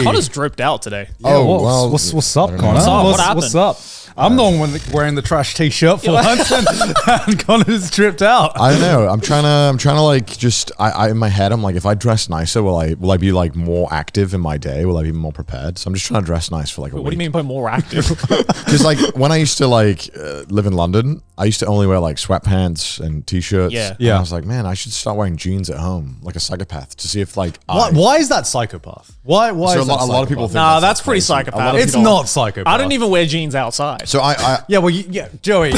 Connor's dripped out today. What's up, Connor? What happened? What's up? I'm the one wearing the trash t-shirt for once, and Connor's tripped out. I know. I'm trying to like just. I in my head, I'm like, if I dress nicer, will I be like more active in my day? Will I be more prepared? So I'm just trying to dress nice for like a week. What do you mean by more active? Because like when I used to like live in London, I used to only wear like sweatpants and t-shirts. Yeah. And I was like, man, I should start wearing jeans at home, like a psychopath, to see if like. Why is that psychopath? Why? So is a lot of people think that's pretty crazy. psychopath. It's not psychopath. I don't even wear jeans outside. So Yeah, well, Joey.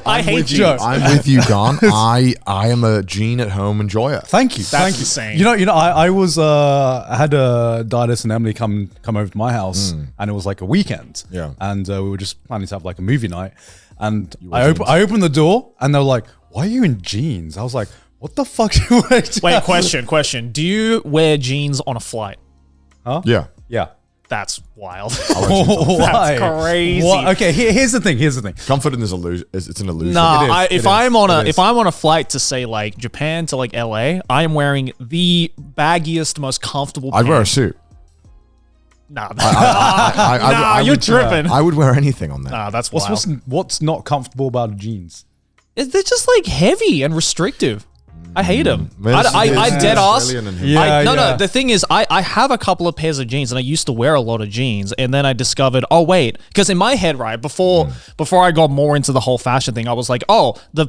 I hate jeans. Joe. I'm with you, Gon. I am a jean at home enjoyer. Thank you. That's insane. You know. I was I had Didus and Emily come over to my house, and it was like a weekend. Yeah. And we were just planning to have like a movie night, and I opened the door, and they were like, "Why are you in jeans?" I was like, "What the fuck?" Wait, question. Do you wear jeans on a flight? Huh? Yeah. Yeah. That's wild. Why? That's crazy. Okay, here's the thing. Comfort is illusion. It's an illusion. Nah, if I'm on a flight to say like Japan to like LA, I am wearing the baggiest, most comfortable. I'd wear a suit. Nah, you're tripping. I would wear anything on that. Nah, that's wild. What's not comfortable about jeans? They're just like heavy and restrictive. I hate them. I dead ass. No. The thing is, I have a couple of pairs of jeans, and I used to wear a lot of jeans, and then I discovered, oh wait, because in my head, right before I got more into the whole fashion thing, I was like, oh, the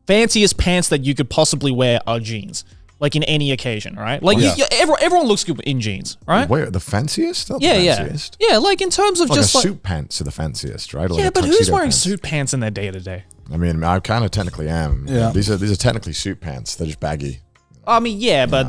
fanciest pants that you could possibly wear are jeans, like in any occasion, right? Like everyone looks good in jeans, right? Wait, the fanciest? Not the fanciest. Yeah. Like in terms of like just a like suit pants are the fanciest, right? Or yeah, like but who's wearing pants. suit pants in their day to day? I mean, I kind of technically am. Yeah. These are technically suit pants. They're just baggy. I mean, yeah, but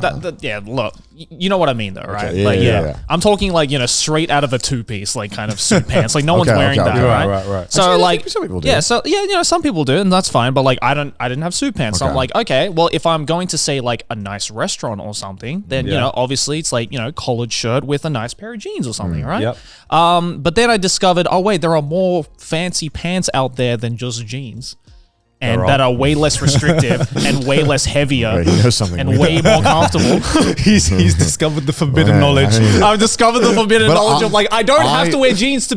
look, you know what I mean, though, right? Okay, like, yeah. I'm talking like straight out of a two-piece, like kind of suit pants. Like no one's wearing that, right? So Actually, like, some people do. yeah, some people do, and that's fine. But like, I didn't have suit pants. So I'm like, okay, well, if I'm going to say like a nice restaurant or something, then obviously it's like collared shirt with a nice pair of jeans or something, right? Yep. But then I discovered, oh wait, there are more fancy pants out there than just jeans. And that are way less restrictive and way less heavier Wait, he knows something and weird. way more comfortable. He's discovered the forbidden knowledge. I've discovered the forbidden knowledge of like I don't have to wear jeans to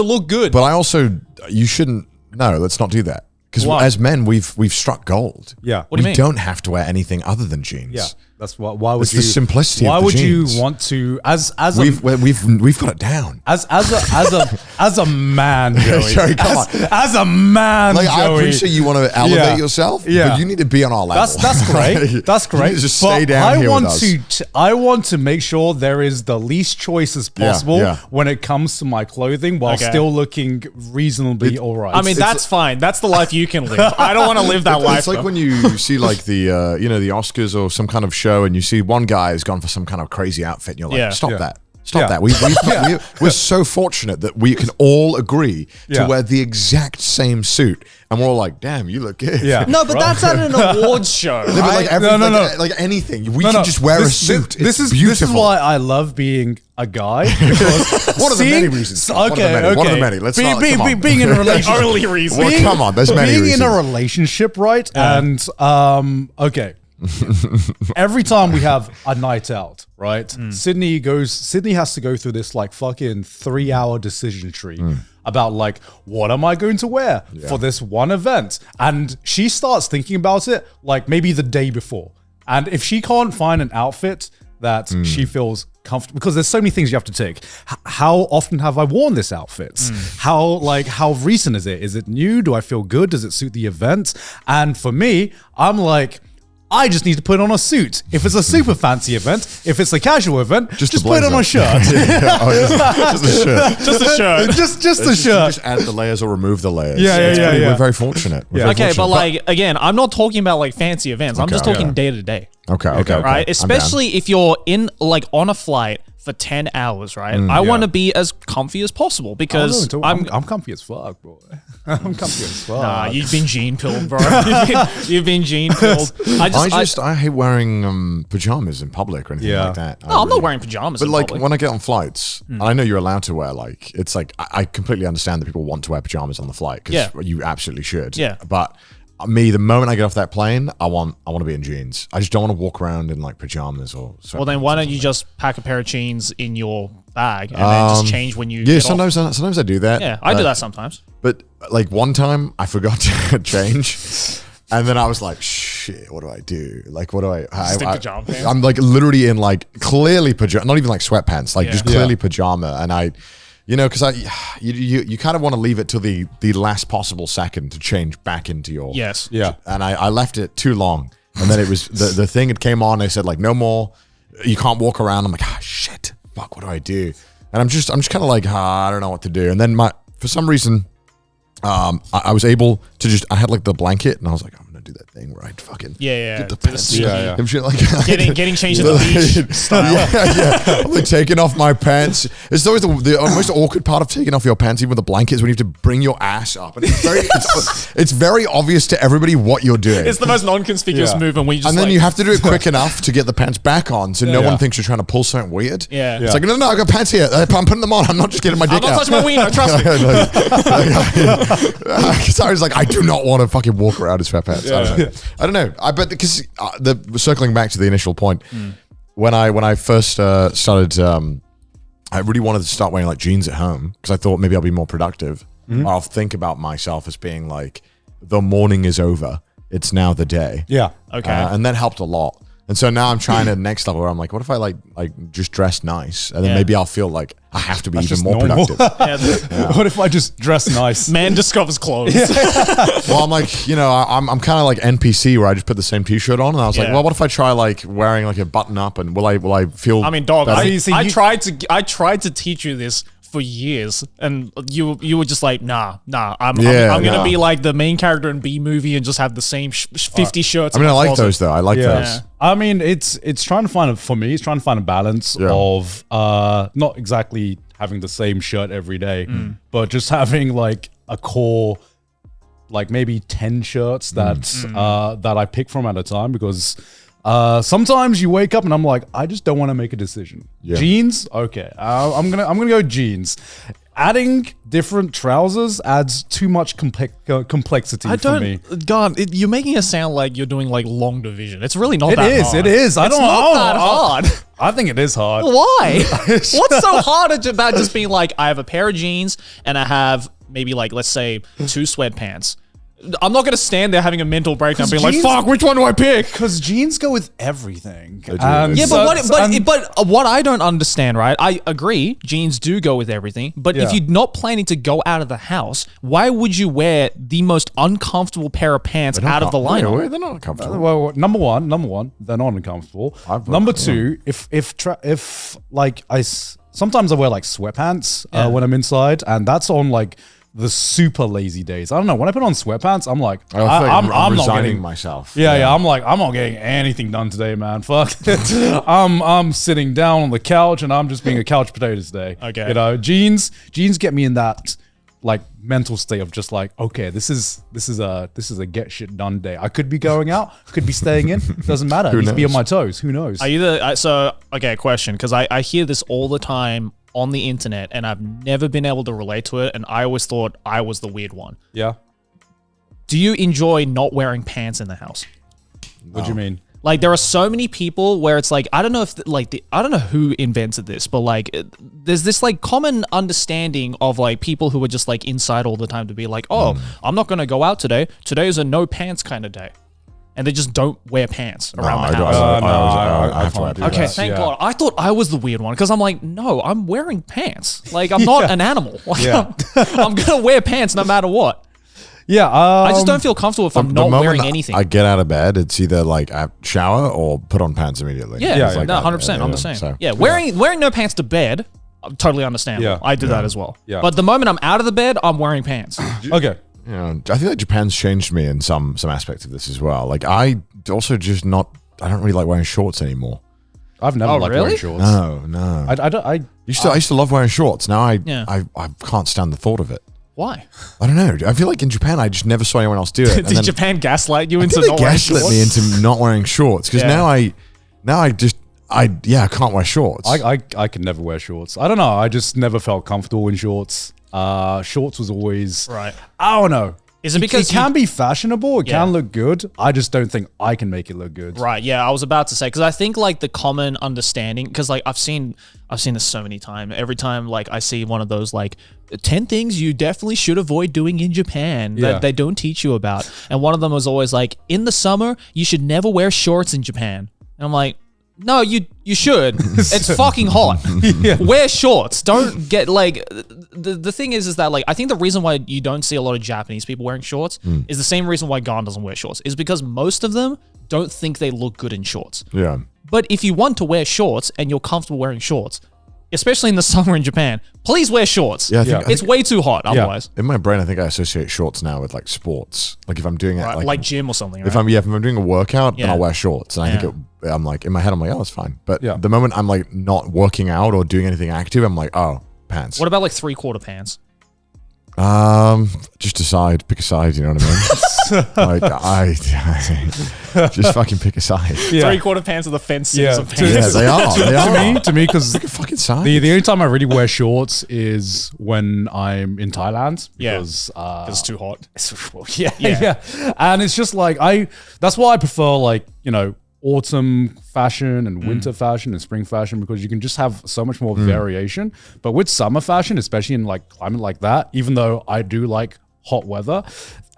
look good. But I also, you shouldn't. No, let's not do that. Because as men, we've struck gold. Yeah. What do you mean? We don't have to wear anything other than jeans. Yeah. That's why would It's you? the simplicity. Why of the would jeans. you want to? As we've got it down. as a man, Joey. Joey, come on. As a man, Like, Joey. I appreciate you want to elevate yourself, but you need to be on our level. That's great. That's great. You need to just stay down here with us. I want to make sure there is the least choices possible when it comes to my clothing, while still looking reasonably all right. I mean, that's fine. That's the life you can live. I don't want to live that life. It's like when you see like the the Oscars or some kind of show, and you see one guy has gone for some kind of crazy outfit, and you're like, stop that. Stop that. We're so fortunate that we can all agree to wear the exact same suit. And we're all like, damn, you look good. Yeah. No, but that's at an awards show. No, but Right? like anything. We can just wear a suit. This is beautiful. This is why I love being a guy. Because One of the many reasons. Okay, okay. One of the many. Let's not, come on. Being in a relationship. Only reason. Well, come on, there's many being reasons. in a relationship, right? And okay. Every time we have a night out, right? Sydney has to go through this like fucking 3-hour decision tree about like, what am I going to wear for this one event? And she starts thinking about it like maybe the day before. And if she can't find an outfit that she feels comfortable, because there's so many things you have to take. How often have I worn this outfit? How recent is it? Is it new? Do I feel good? Does it suit the event? And for me, I'm like, I just need to put on a suit. If it's a super fancy event, if it's a casual event, just put on a shirt. Just a shirt. Just a shirt. just a shirt. Just add the layers or remove the layers. Yeah. We're very fortunate. But like again, I'm not talking about like fancy events. I'm just talking day to day. Okay. Right? Especially if you're in like on a flight for 10 hours, right? I want to be as comfy as possible because I'm comfy as fuck, bro. I'm comfy as fuck. Nah, you've been gene pilled, bro. You've been gene pilled. I hate wearing pajamas in public or anything like that. No, I'm not wearing pajamas But in like public. when I get on flights, and I know you're allowed to wear like, it's like, I completely understand that people want to wear pajamas on the flight because you absolutely should. Yeah. But me, the moment I get off that plane, I want to be in jeans. I just don't want to walk around in like pajamas or. Well, then why don't you just pack a pair of jeans in your bag and then just change when you? Yeah, sometimes I do that. Yeah, I do that sometimes. But like one time, I forgot to change, and then I was like, "Shit, what do I do? Like, what do I?" Pajama pants? I'm like literally in like clearly pajama, not even like sweatpants, like just clearly pajama, and I. You know, because you kind of want to leave it till the last possible second to change back into your And I left it too long, and then it was the thing. It came on. They said like no more. You can't walk around. I'm like shit, fuck. What do I do? And I'm just kind of like I don't know what to do. And then for some reason, I was able to I had like the blanket, and I was like I'm gonna do that thing where I fucking get the pants, and shit like getting changed at the beach style. I'm like taking off my pants. It's always the most awkward part of taking off your pants, even with the blankets, when you have to bring your ass up, and it's very obvious to everybody what you're doing. It's the most non-conspicuous movement when you just and then you have to do it quick enough to get the pants back on, so no one thinks you're trying to pull something weird. It's like no, I got pants here. I'm putting them on. I'm not just getting my dick out. I'm not touching my wiener. Trust me. So I was like, I do not want to fucking walk around in sweatpants. I don't know. I bet because circling back to the initial point, when I first started, I really wanted to start wearing like jeans at home because I thought maybe I'll be more productive. I'll think about myself as being like, the morning is over. It's now the day. Yeah. Okay. And that helped a lot. And so now I'm trying to the next level where I'm like, what if I like just dress nice, and then maybe I'll feel like I have to be even more productive. What if I just dress nice? Man discovers clothes. Well, I'm like, I'm kind of like NPC where I just put the same T-shirt on, and I was like, well, what if I try like wearing like a button up, and will I feel? I mean, dog, I tried to teach you this for years, and you were just like, nah, I'm gonna be like the main character in B movie and just have the same 50 shirts. I mean, I like those though. I like those. I mean, it's trying to find it's trying to find a balance of not exactly having the same shirt every day, but just having like a core, like maybe 10 shirts that I pick from at a time, because sometimes you wake up and I'm like, I just don't want to make a decision. Jeans, okay, I'm gonna go jeans. Adding different trousers adds too much complexity for me. God, you're making it sound like you're doing like long division. It's really not that hard. It is. It's not that hard. I think it is hard. Why? What's so hard about just being like, I have a pair of jeans and I have maybe like, let's say 2 sweatpants. I'm not going to stand there having a mental breakdown being like, fuck, which one do I pick? Because jeans go with everything. Yeah, but what I don't understand, right? I agree, jeans do go with everything. But if you're not planning to go out of the house, why would you wear the most uncomfortable pair of pants out of the lineup? They're not uncomfortable. Well, number one, they're not uncomfortable. Number two, if like sometimes I wear like sweatpants when I'm inside, and that's on like the super lazy days. I don't know. When I put on sweatpants, I'm like, I'm resigning not getting myself. Yeah. I'm like, I'm not getting anything done today, man. Fuck. I'm sitting down on the couch and I'm just being a couch potato today. Okay. Jeans get me in that like mental state of just like, okay, this is a get shit done day. I could be going out, could be staying in. Doesn't matter. I need to be on my toes. Who knows? Okay, question, because I hear this all the time on the internet, and I've never been able to relate to it, and I always thought I was the weird one. Yeah. Do you enjoy not wearing pants in the house? What do you mean? Like, there are so many people where it's like, I don't know if I don't know who invented this, but like, there's this like common understanding of like people who are just like inside all the time to be like, oh, I'm not going to go out today. Today is a no pants kind of day. And they just don't wear pants around the house. I have to wear pants. Okay, thank God. I thought I was the weird one because I'm like, no, I'm wearing pants. Like, I'm not an animal. Like, I'm going to wear pants no matter what. Yeah. I just don't feel comfortable if I'm not wearing anything. I get out of bed, it's either like I shower or put on pants immediately. Yeah, like no, 100%. I'm the same. So, wearing no pants to bed, totally understandable. Yeah. I do that as well. Yeah. But the moment I'm out of the bed, I'm wearing pants. Okay. I feel like Japan's changed me in some aspects of this as well. Like I also I don't really like wearing shorts anymore. I've never liked wearing shorts. No. I used to love wearing shorts. Now I can't stand the thought of it. Why? I don't know. I feel like in Japan, I just never saw anyone else do it. Did Japan gaslight you into not wearing shorts? Me into not wearing shorts because now I can't wear shorts. I could never wear shorts. I don't know. I just never felt comfortable in shorts. Shorts was always right. I don't know. Is it because it can be fashionable? It can look good. I just don't think I can make it look good. Right. Yeah, I was about to say, because I think like the common understanding, because like I've seen this so many times. Every time like I see one of those like 10 things you definitely should avoid doing in Japan that they don't teach you about. And one of them was always like, in the summer, you should never wear shorts in Japan. And I'm like, no, you should. It's fucking hot. Wear shorts. Don't get like the thing is that like I think the reason why you don't see a lot of Japanese people wearing shorts is the same reason why Gon doesn't wear shorts. Is because most of them don't think they look good in shorts. Yeah. But if you want to wear shorts and you're comfortable wearing shorts, especially in the summer in Japan, please wear shorts. Yeah, it's way too hot otherwise. In my brain, I think I associate shorts now with like sports. Like if I'm doing it like gym or something. Right? If I'm doing a workout, then I'll wear shorts. And I think I'm like in my head, I'm like, oh, that's fine. But the moment I'm like not working out or doing anything active, I'm like, oh, pants. What about like 3/4 pants? Just decide, pick a side. You know what I mean? Like I just fucking pick a side. 3/4 pants are the fence. Of pants. Yeah, they are. To me, because pick a fucking side. The only time I really wear shorts is when I'm in Thailand. Because it's too hot. Yeah. And it's just like that's why I prefer like, you know, autumn fashion and winter fashion and spring fashion, because you can just have so much more variation. But with summer fashion, especially in like climate like that, even though I do like hot weather,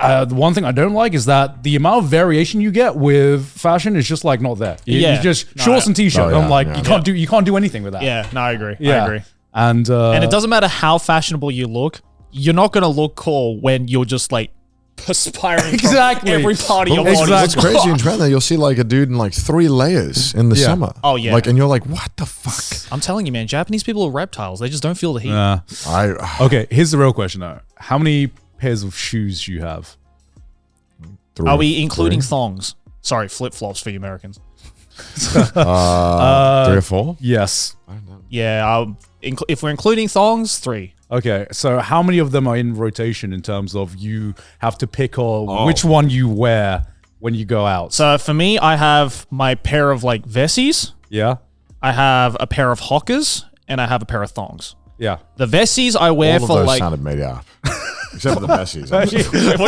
the one thing I don't like is that the amount of variation you get with fashion is just like not there. You just shorts and t-shirt. I'm like, you can't do anything with that. Yeah, no, I agree. I agree. And it doesn't matter how fashionable you look, you're not gonna look cool when you're just like perspiring from every part of your body. What's crazy in Japan, you'll see like a dude in like 3 layers in the summer. Oh yeah, like, and you're like, what the fuck? I'm telling you, man, Japanese people are reptiles. They just don't feel the heat. Okay, here's the real question though: how many pairs of shoes do you have? 3 Are we including thongs? Sorry, flip flops for you Americans. 3 or 4? Yes. I don't know. Yeah, if we're including thongs, 3. Okay, so how many of them are in rotation in terms of you have to pick which one you wear when you go out? So for me, I have my pair of like Vessies. Yeah. I have a pair of Hockers and I have a pair of thongs. Yeah. The Vessies I wear All of for those like sounded made up. Except for the Messies. What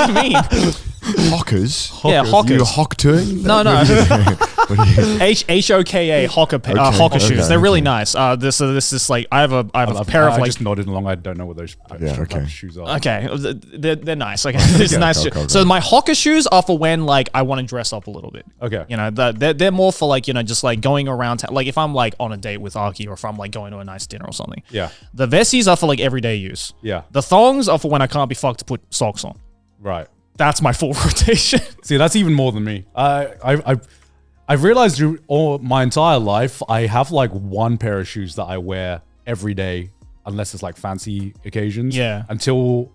do you mean? Hockers? Yeah, Hockers. You hock doing? No. Hoka Hocker shoes. They're really nice. This is like I have a pair of like. I just nodded along. I don't know what those shoes are. Okay, they're nice. Okay, it's nice. So my Hocker shoes are for when like I want to dress up a little bit. Okay, you know they're more for like, you know, just like going around like if I'm like on a date with Aki or if I'm like going to a nice dinner or something. Yeah. The Vessies are for like everyday use. Yeah. The thongs are for when I can't be fucked to put socks on. Right. That's my full rotation. See, that's even more than me. I've realized through all my entire life, I have like one pair of shoes that I wear every day, unless it's like fancy occasions. Yeah. Until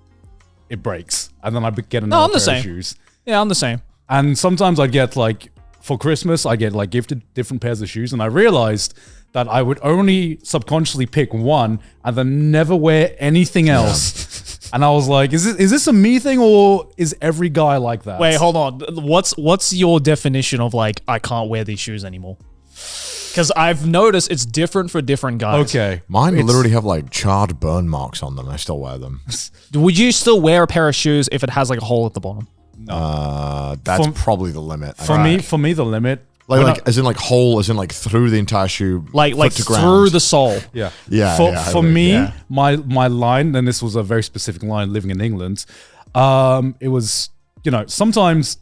it breaks, and then I get another pair of shoes. Yeah, I'm the same. And sometimes I get like for Christmas, I get like gifted different pairs of shoes, and I realized that I would only subconsciously pick one and then never wear anything else. And I was like, is this a me thing or is every guy like that? Wait, hold on. What's your definition of like, I can't wear these shoes anymore? Because I've noticed it's different for different guys. Okay. Mine literally have like charred burn marks on them. I still wear them. Would you still wear a pair of shoes if it has like a hole at the bottom? That's probably the limit. For me, the limit. As in hole, as in like through the entire shoe, like through the sole. Yeah. Yeah. For me, my line, and this was a very specific line living in England. It was, you know, sometimes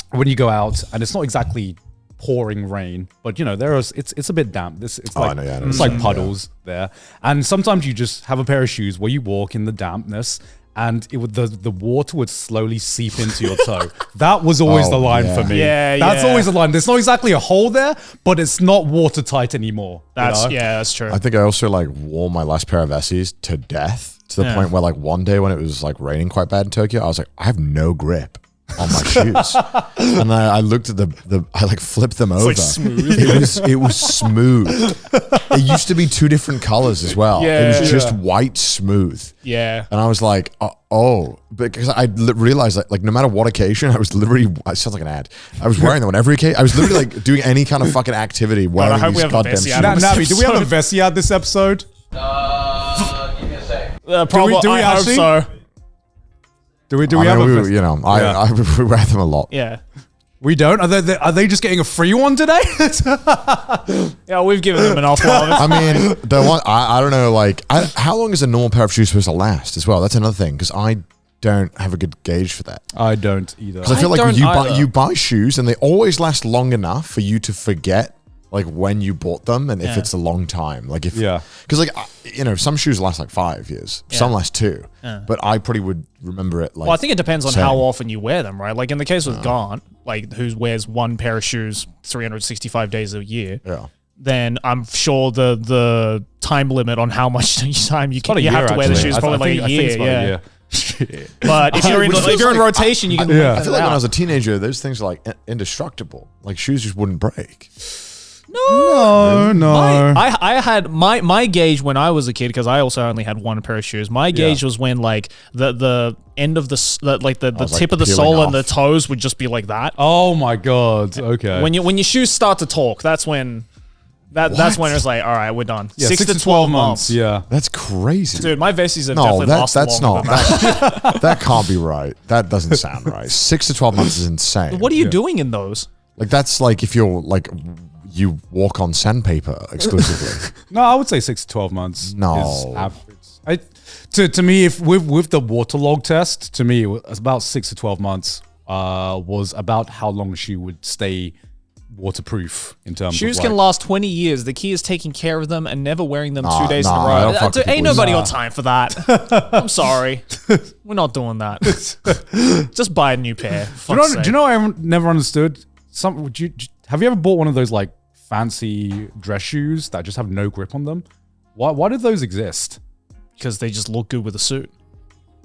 when you go out and it's not exactly pouring rain, but you know, it's a bit damp. It's like puddles there. And sometimes you just have a pair of shoes where you walk in the dampness and the water would slowly seep into your toe. That was always the line for me. Yeah, that's always the line. There's not exactly a hole there, but it's not watertight anymore. That's true. I think I also like wore my last pair of Essies to death, to the point where like one day when it was like raining quite bad in Tokyo, I was like, I have no grip on my shoes. And I looked at I like flipped them over. Like smooth. It was smooth. It used to be 2 different colors as well. Yeah, it was just white smooth. Yeah. And I was like, because I realized that like no matter what occasion, I was literally, it sounds like an ad. I was wearing them on every occasion. I was literally like doing any kind of fucking activity wearing these goddamn shoes. Navi, do we have a Vessi ad this episode? Probably, do we I hope actually? so. Do we have a we wear them a lot. Yeah. We don't? Are they just getting a free one today? Yeah, we've given them enough love. I mean, the one I don't know. Like, how long is a normal pair of shoes supposed to last as well? That's another thing because I don't have a good gauge for that. I don't either. Because I feel like you buy shoes and they always last long enough for you to forget like when you bought them and if it's a long time. Like if because like some shoes last like 5 years, some last 2, but I probably would remember it like. Well, I think it depends on how often you wear them, right? Like in the case with Gaunt, like who wears one pair of shoes 365 days a year. Yeah. Then I'm sure the time limit on how much time you have to wear the shoes is probably like a year. But if you're in rotation, you can. I feel like when I was a teenager, those things are like indestructible. Like shoes just wouldn't break. No. I had my gauge when I was a kid because I also only had one pair of shoes. My gauge was when like the end of the tip of the sole and the toes would just be like that. Oh my god! Okay. When your shoes start to talk, that's when that's when it's like, all right, we're done. Yeah, 6 to 12 months. Yeah, that's crazy, dude. My Vesties have definitely lasted longer than that. That can't be right. That doesn't sound right. 6 to 12 months is insane. What are you doing in those? Like that's like if you're like. You walk on sandpaper exclusively. No, I would say 6 to 12 months. No, is average. To me, if with the waterlog test, to me, it's about 6 to 12 months was about how long she would stay waterproof in terms shoes of can last 20 years. The key is taking care of them and never wearing them 2 days in a row. Ain't nobody got time for that. I'm sorry. We're not doing that. Just buy a new pair. Do you know I never understood? Have you ever bought one of those like fancy dress shoes that just have no grip on them? Why did those exist? Because they just look good with a suit.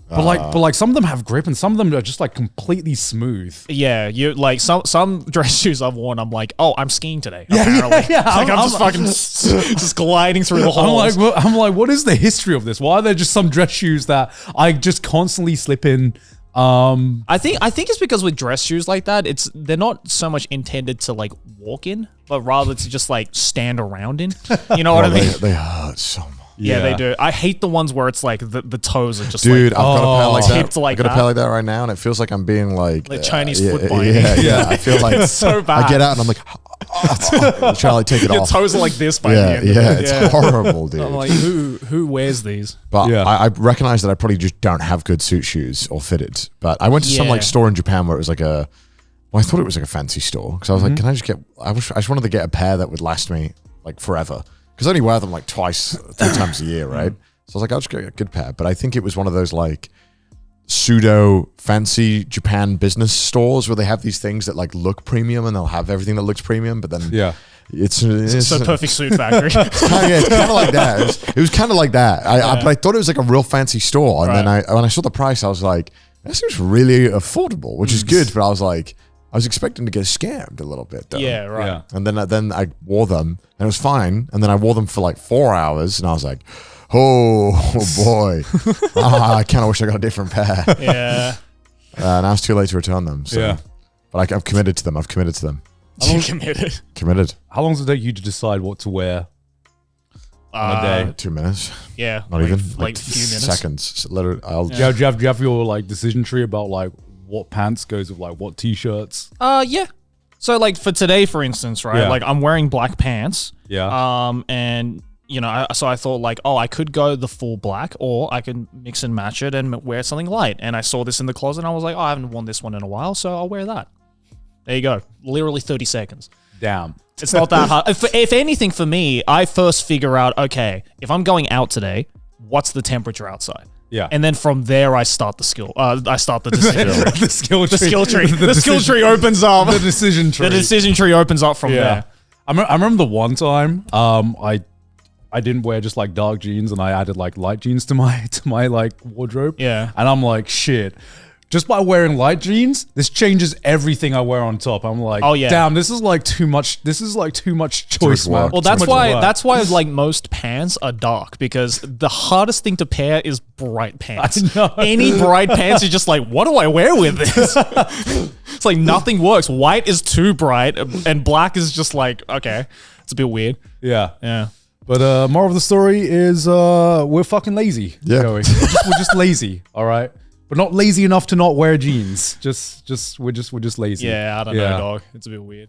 But like some of them have grip and some of them are just like completely smooth. Yeah, you like some dress shoes I've worn. I'm like, oh, I'm skiing today. Apparently, like I'm just fucking just gliding through the halls. I'm like, what is the history of this? Why are there just some dress shoes that I just constantly slip in? I think it's because with dress shoes like that, they're not so much intended to like walk in, but rather to just like stand around in. You know what I mean? They hurt so much. Yeah, they do. I hate the ones where it's like the toes are just Dude, like, I've got a pair like that. Like I've got a pair like that right now, and it feels like I'm being like Chinese foot binding. Yeah. I feel like it's so bad. I get out and I'm like, I'm trying to like take it Your off. toes are like this by the end. It's horrible, dude. I'm like, who wears these? But I recognize that I probably just don't have good suit shoes or fitted. But I went to some like store in Japan where it was like I thought it was like a fancy store because I was like, can I just get? I just wanted to get a pair that would last me like forever because I only wear them like 3 times a year, right? So I was like, I'll just get a good pair. But I think it was one of those like pseudo fancy Japan business stores where they have these things that like look premium and they'll have everything that looks premium, but then it's a perfect suit factory. It's kind of like that. It was kind of like that. I thought it was like a real fancy store, and then when I saw the price, I was like, that seems really affordable, which is good. But I was like, I was expecting to get scammed a little bit, though. Yeah, right. Yeah. And then I wore them, and it was fine. And then I wore them for like 4 hours, and I was like, oh boy, I kind of wish I got a different pair. Yeah. Now it's too late to return them. So. But I've committed to them. You committed. Committed. How long does it take you to decide what to wear on a day? 2 minutes. Yeah. Not even. Like a few minutes. Seconds. Literally, do you have your like decision tree about like what pants goes with like what t-shirts? Yeah. So like for today, for instance, right? Like I'm wearing black pants. Yeah. And you know, so I thought like, oh, I could go the full black or I can mix and match it and wear something light. And I saw this in the closet and I was like, oh, I haven't worn this one in a while, so I'll wear that. There you go. Literally 30 seconds. Damn. It's not that hard. If anything for me, I first figure out, okay, if I'm going out today, what's the temperature outside? Yeah. And then from there, I start the skill. I start the decision. The skill tree. The skill tree opens up. The decision tree. The decision tree opens up from there. I remember the one time I didn't wear just like dark jeans and I added like light jeans to my like wardrobe. Yeah. And I'm like, shit. Just by wearing light jeans, this changes everything I wear on top. I'm like, oh yeah, damn, this is like too much. This is like too much choice, man. Well, that's why like most pants are dark because the hardest thing to pair is bright pants. I know. Any bright pants, you're just like, what do I wear with this? It's like nothing works. White is too bright and black is just like, okay, it's a bit weird. Yeah. Yeah. But moral of the story is we're fucking lazy. Yeah. We're just lazy. All right. We're not lazy enough to not wear jeans. We're just lazy. Yeah, I don't know, dog. It's a bit weird.